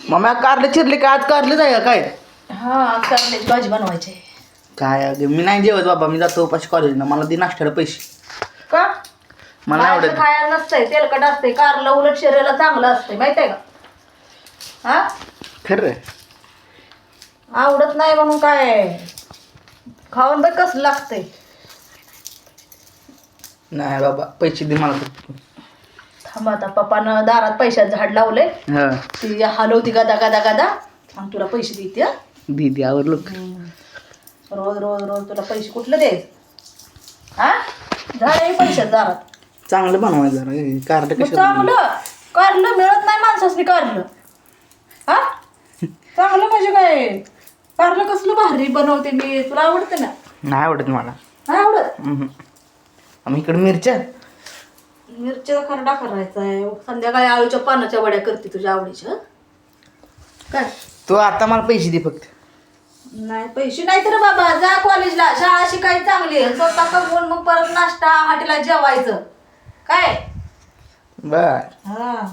Mummy कारले चिरले का? आज कारले जाय काय? हा कारल्याची भाजी बनवायची आहे. काय अगं, मी नाही जेवत बाबा, मी जातो उपाशी कॉलेजला. मला दे नाश्त्याला पैसे. का मला नाही बाहेरचं आवडत. खायला नसतंय, तेलकट असतंय. कारलं उलट शरीराला चांगलं असतंय, माहित आहे का? हा खरं आवडत नाही म्हणून काय खाऊन बघ कसं लागतंय. नाही बाबा, पैसे दे मला फक्त. थांब आता, पप्पानं दारात पैशाचं झाड लावलंय. हा ती हलवती गदा गदा गदा आणि तुला पैसे देते. हं? दीदी आवडलो. रोज रोज रोज तुला पैसे कुठलं द्यायचं? हा झाड आहे पैशाचं दारात. चांगलं बनवायचं जरा. कारले मग कशा? चांगलं कारलं मिळत नाही माणसासनी कारलं. हा चांगलं म्हणजे काय? कारलं कसलं भारी बनवते मी, तुला आवडते ना? नाही आवडत मला. नाही आवडत. आम्ही इकडे मिरच्या. मिरच्या खरडा करायचा आहे. संध्याकाळी आळूच्या पानाच्या वड्या करते तुझ्या आवडीच्या. हं? काय तू आता मला पैसे दे फक्त. नाही पैसे नाही तर बाबा जा कॉलेजला, शाळा शिकायची चांगली आहे. स्वतः कमवून मग परत नाश्ता हॉटेलला जेवायचं काय. बर हा